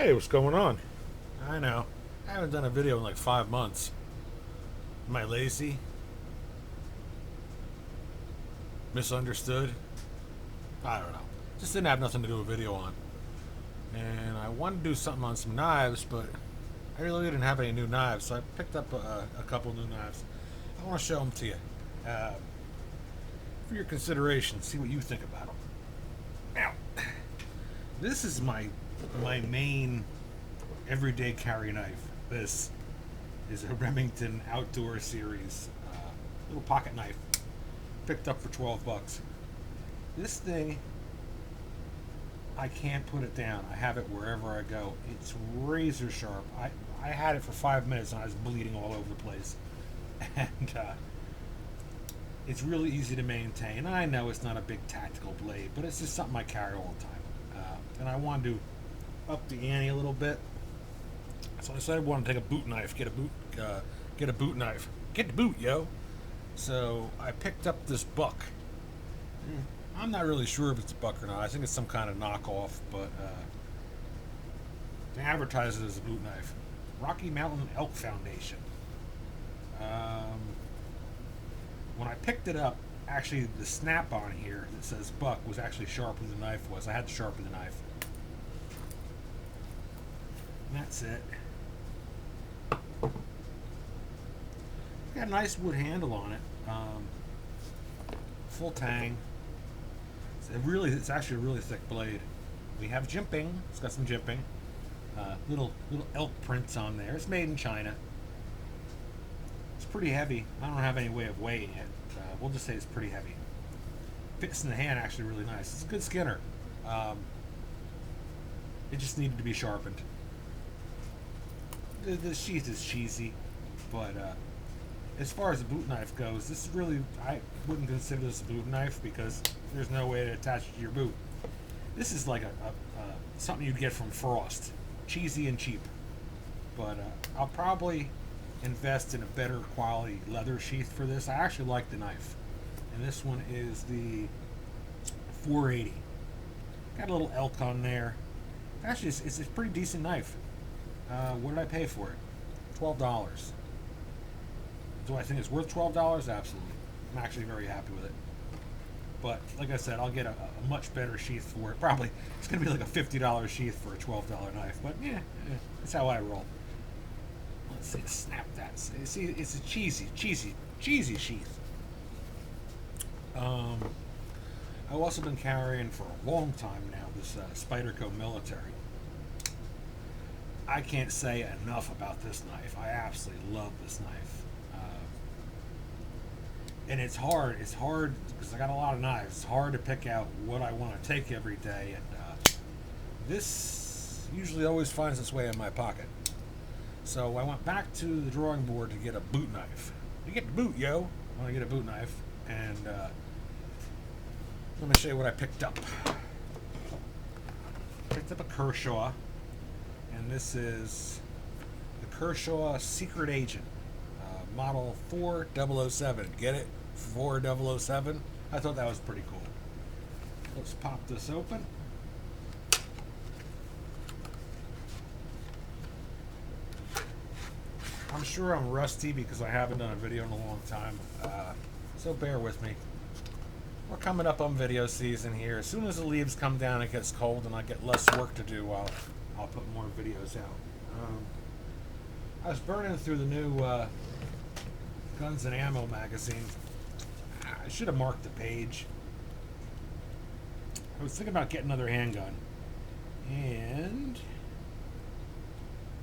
Hey, what's going on? I know. I haven't done a video in like 5 months. Am I lazy? Misunderstood? I don't know. Just didn't have nothing to do a video on. And I wanted to do something on some knives, but I really didn't have any new knives, so I picked up a couple new knives. I want to show them to you uh, for your consideration. See what you think about them. Now, this is my main everyday carry knife. This is a Remington Outdoor Series little pocket knife. Picked up for 12 bucks. This thing, I can't put it down. I have it wherever I go. It's razor sharp. I had it for 5 minutes and I was bleeding all over the place. And it's really easy to maintain. I know it's not a big tactical blade, but it's just something I carry all the time. And I wanted to up the ante a little bit. So I decided I wanted to take a boot knife, get a boot knife, get the boot, yo. So I picked up this buck. I'm not really sure if it's a buck or not. I think it's some kind of knockoff, but they advertise it as a boot knife. Rocky Mountain Elk Foundation. When I picked it up, actually the snap on here that says buck was actually sharper than the knife was. I had to sharpen the knife. And that's it. Got a nice wood handle on it. Full tang. It's actually a really thick blade. We have jimping. It's got some jimping. Little elk prints on there. It's made in China. It's pretty heavy. I don't have any way of weighing it. We'll just say it's pretty heavy. Fits in the hand actually really nice. It's a good skinner. It just needed to be sharpened. The sheath is cheesy, but as far as the boot knife goes, this is really, I wouldn't consider this a boot knife because there's no way to attach it to your boot. This is like a something you'd get from Frost, cheesy and cheap. But I'll probably invest in a better quality leather sheath for this. I actually like the knife, and this one is the 480. Got a little elk on there. Actually, it's a pretty decent knife. What did I pay for it? $12. Do I think it's worth $12? Absolutely. I'm actually very happy with it. But like I said, I'll get a much better sheath for it. Probably it's going to be like a $50 sheath for a $12 knife. But yeah, that's how I roll. Let's see, snap that. See, it's a cheesy sheath. I've also been carrying for a long time now this Spyderco Military. I can't say enough about this knife. I absolutely love this knife. And it's hard because I got a lot of knives. It's hard to pick out what I want to take every day, and this usually always finds its way in my pocket. So I went back to the drawing board to get a boot knife. You get the boot, yo. I want to get a boot knife, and let me show you what I picked up. Picked up a Kershaw, and this is the Kershaw Secret Agent. Model 4007. Get it? 4007. I thought that was pretty cool. Let's pop this open. I'm sure I'm rusty because I haven't done a video in a long time. So bear with me. We're coming up on video season here. As soon as the leaves come down, it gets cold and I get less work to do. I'll put more videos out. I was burning through the new Guns and Ammo magazine. I should have marked the page. I was thinking about getting another handgun. And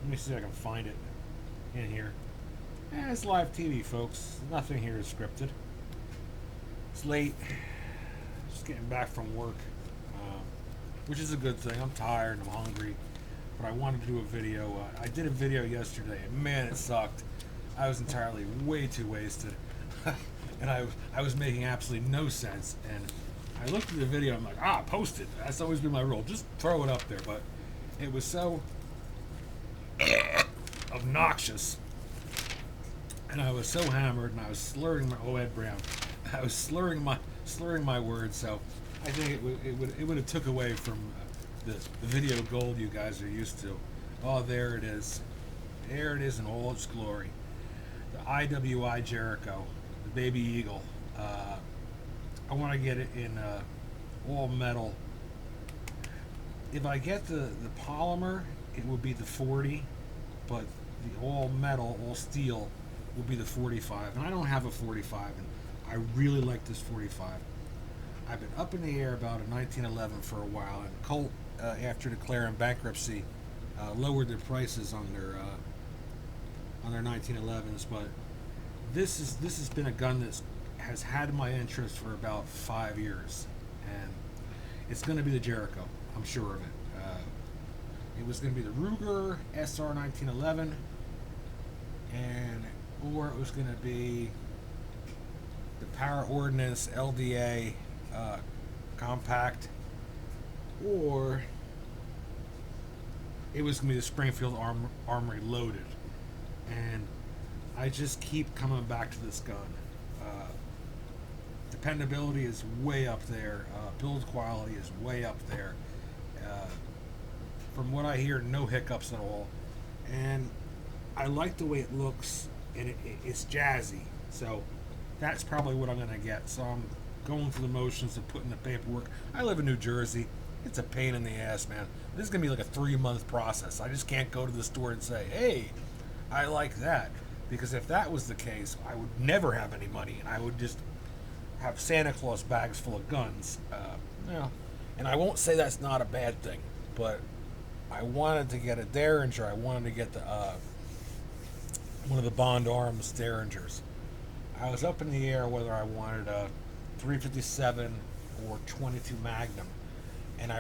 let me see if I can find it in here. It's live TV, folks. Nothing here is scripted. It's late. Just getting back from work, which is a good thing. I'm tired. I'm hungry. But I wanted to do a video. I did a video yesterday, and man, it sucked. I was entirely way too wasted, and I was making absolutely no sense. And I looked at the video. I'm like, post it. That's always been my rule. Just throw it up there. But it was so obnoxious, and I was so hammered, and I was slurring my Ed Brown. I was slurring my words. So I think it would have took away from the video gold you guys are used to. Oh, there it is. There it is in all its glory. The IWI Jericho, the Baby Eagle. I want to get it in all metal. If I get the polymer, it would be the 40, but the all metal, all steel, will be the 45. And I don't have a 45, and I really like this 45. I've been up in the air about a 1911 for a while, and Colt, after declaring bankruptcy, lowered their prices on their 1911s. But this has been a gun that has had my interest for about 5 years, and it's going to be the Jericho. I'm sure of it. It was going to be the Ruger SR 1911, or it was going to be the Power Ordnance LDA compact, or it was going to be the Springfield Armory Loaded. And I just keep coming back to this gun. Dependability is way up there. Build quality is way up there. From what I hear, no hiccups at all. And I like the way it looks, and it's jazzy. So that's probably what I'm going to get. So I'm going through the motions of putting the paperwork. I live in New Jersey. It's a pain in the ass, man. This is going to be like a 3-month process. I just can't go to the store and say, hey, I like that. Because if that was the case, I would never have any money, and I would just have Santa Claus bags full of guns. And I won't say that's not a bad thing, but I wanted to get a Derringer. I wanted to get the one of the Bond Arms Derringers. I was up in the air whether I wanted a 357 or 22 Magnum, and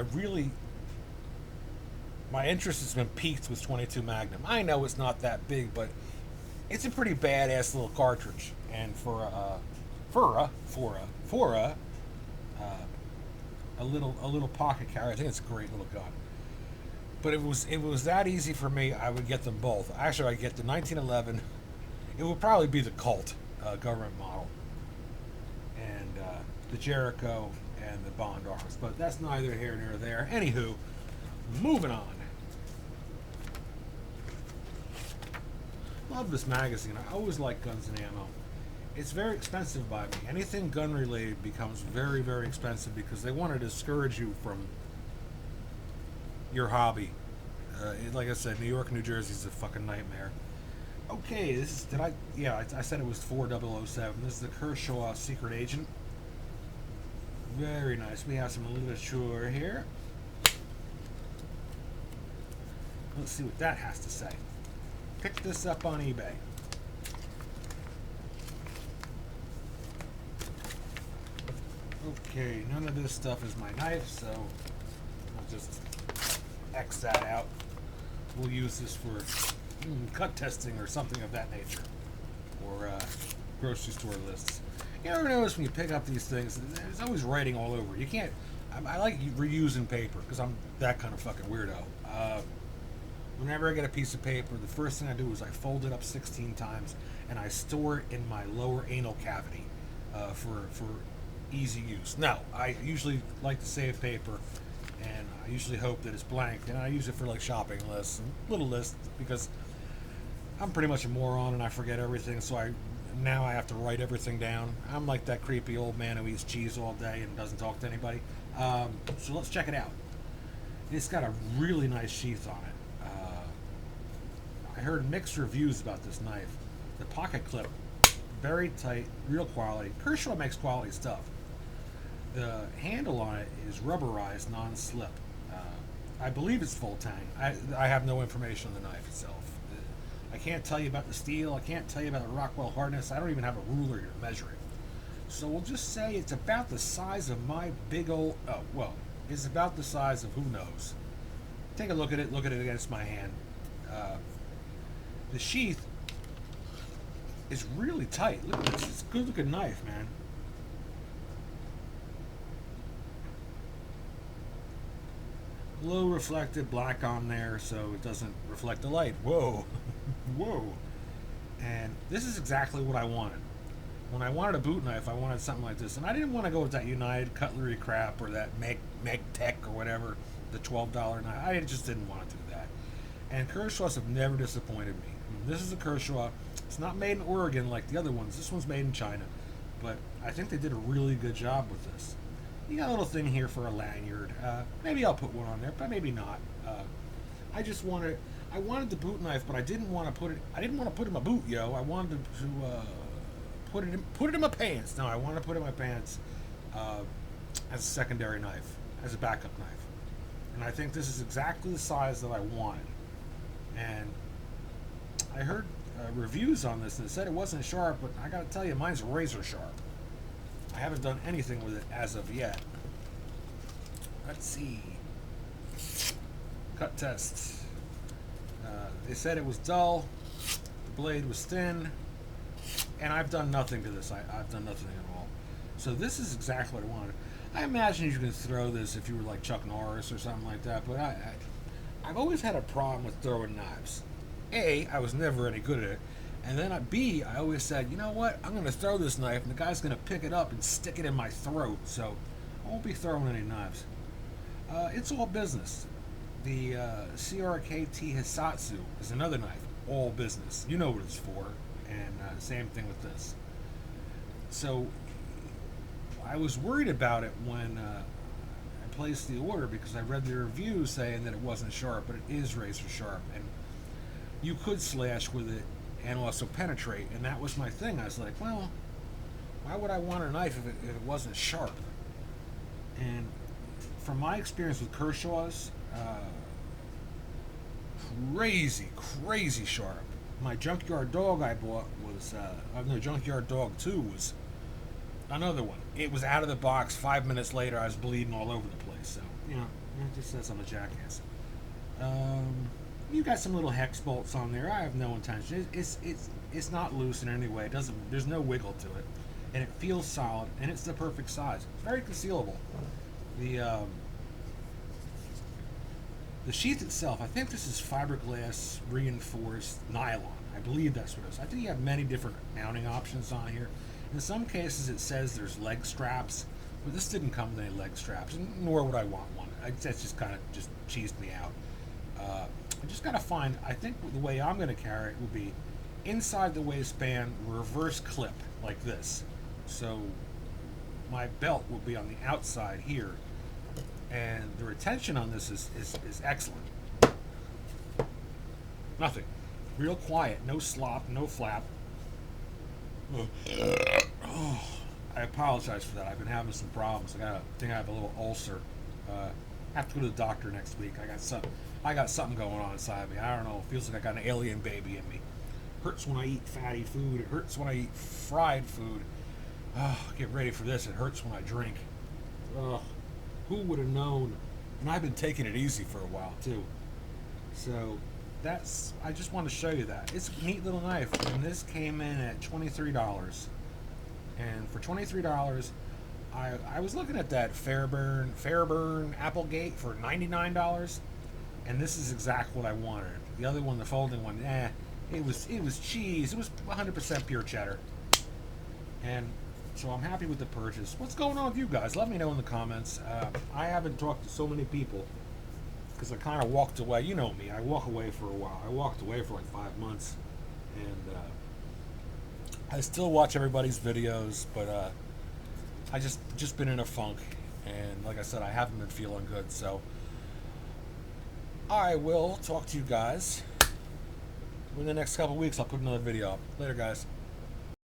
my interest has been piqued with 22 Magnum. I know it's not that big, but it's a pretty badass little cartridge, and for a little pocket carry, I think it's a great little gun. But if it was that easy for me, I would get them both. Actually, I'd get the 1911. It would probably be the Colt government model, and the Jericho and the Bond Arms. But that's neither here nor there. Anywho, moving on. Love this magazine. I always like guns and ammo. It's very expensive by me. Anything gun related becomes very, very expensive because they want to discourage you from your hobby. Like I said, New York, New Jersey is a fucking nightmare. Okay, I said it was 4007. This is the Kershaw Secret Agent. Very nice. We have some literature here. Let's see what that has to say. Picked this up on eBay. Okay, none of this stuff is my knife, so I'll just X that out. We'll use this for cut testing or something of that nature, or grocery store lists. You ever notice when you pick up these things, there's always writing all over. You can't. I like reusing paper because I'm that kind of fucking weirdo. Whenever I get a piece of paper, the first thing I do is I fold it up 16 times and I store it in my lower anal cavity for easy use. Now, I usually like to save paper, and I usually hope that it's blank, and I use it for like shopping lists and little lists because I'm pretty much a moron and I forget everything, so now I have to write everything down. I'm like that creepy old man who eats cheese all day and doesn't talk to anybody. So let's check it out. It's got a really nice sheath on it. I heard mixed reviews about this knife. The pocket clip, very tight, real quality. Kershaw makes quality stuff. The handle on it is rubberized, non-slip. I believe it's full tang. I have no information on the knife itself. I can't tell you about the steel. I can't tell you about the Rockwell hardness. I don't even have a ruler to measure it. So we'll just say it's about the size of my big old... Oh, well, it's about the size of who knows. Take a look at it. Look at it against my hand. The sheath is really tight. Look at this. It's a good-looking knife, man. Low reflective black on there so it doesn't reflect the light. Whoa. Whoa. And this is exactly what I wanted. When I wanted a boot knife, I wanted something like this. And I didn't want to go with that United Cutlery crap or that Meg Tech or whatever. the $12 knife. I just didn't want to do that. And Kershaws have never disappointed me. I mean, this is a Kershaw. It's not made in Oregon like the other ones. This one's made in China. But I think they did a really good job with this. You got a little thing here for a lanyard. Maybe I'll put one on there, but maybe not. I just wanted, I wanted the boot knife, but I didn't want to put it. I didn't want to put it in my boot, yo. I wanted to put it in my pants. No, I wanted to put it in my pants as a secondary knife, as a backup knife. And I think this is exactly the size that I wanted. And I heard reviews on this and it said it wasn't sharp, but I gotta tell you, mine's razor sharp. I haven't done anything with it as of yet. Let's see. Cut test. They said it was dull, the blade was thin, and I've done nothing to this. I've done nothing at all. So this is exactly what I wanted. I imagine you could throw this if you were like Chuck Norris or something like that, but I've always had a problem with throwing knives. A, I was never any good at it. And then B, I always said, you know what, I'm going to throw this knife and the guy's going to pick it up and stick it in my throat. So I won't be throwing any knives. It's all business. The CRKT Hisatsu is another knife. All business. You know what it's for. And same thing with this. So I was worried about it when I placed the order because I read the review saying that it wasn't sharp, but it is razor sharp. And you could slash with it and also penetrate, and that was my thing. I was like, well, why would I want a knife if it wasn't sharp? And from my experience with Kershaws, crazy sharp. My Junkyard Dog I bought was, Junkyard Dog 2 was another one. It was out of the box. 5 minutes later, I was bleeding all over the place. So, you know, it just says I'm a jackass. You got some little hex bolts on there. I have no intention. It's not loose in any way. It doesn't. There's no wiggle to it, and it feels solid, and it's the perfect size. It's very concealable. The sheath itself, I think this is fiberglass reinforced nylon. I believe that's what it is. I think you have many different mounting options on here. In some cases, it says there's leg straps, but this didn't come with any leg straps, nor would I want one. That's just kind of just cheesed me out. I just got to find, I think the way I'm going to carry it will be inside the waistband, reverse clip, like this. So my belt will be on the outside here. And the retention on this is excellent. Nothing. Real quiet. No slop, no flap. Oh, I apologize for that. I've been having some problems. I think I have a little ulcer. Have to go to the doctor next week. I got something going on inside me. I don't know. It feels like I got an alien baby in me. Hurts when I eat fatty food. It hurts when I eat fried food. Oh, get ready for this. It hurts when I drink. Ugh. Who would have known? And I've been taking it easy for a while too. So I just want to show you that. It's a neat little knife. And this came in at $23. And for $23, I was looking at that Fairburn Applegate for $99, and this is exactly what I wanted. The other one, the folding one, it was cheese. It was 100% pure cheddar, and so I'm happy with the purchase. What's going on with you guys? Let me know in the comments. I haven't talked to so many people because I kind of walked away. You know me. I walk away for a while. I walked away for like 5 months, and I still watch everybody's videos, but I just been in a funk, and like I said, I haven't been feeling good, so I will talk to you guys in the next couple weeks. I'll put another video up. Later, guys.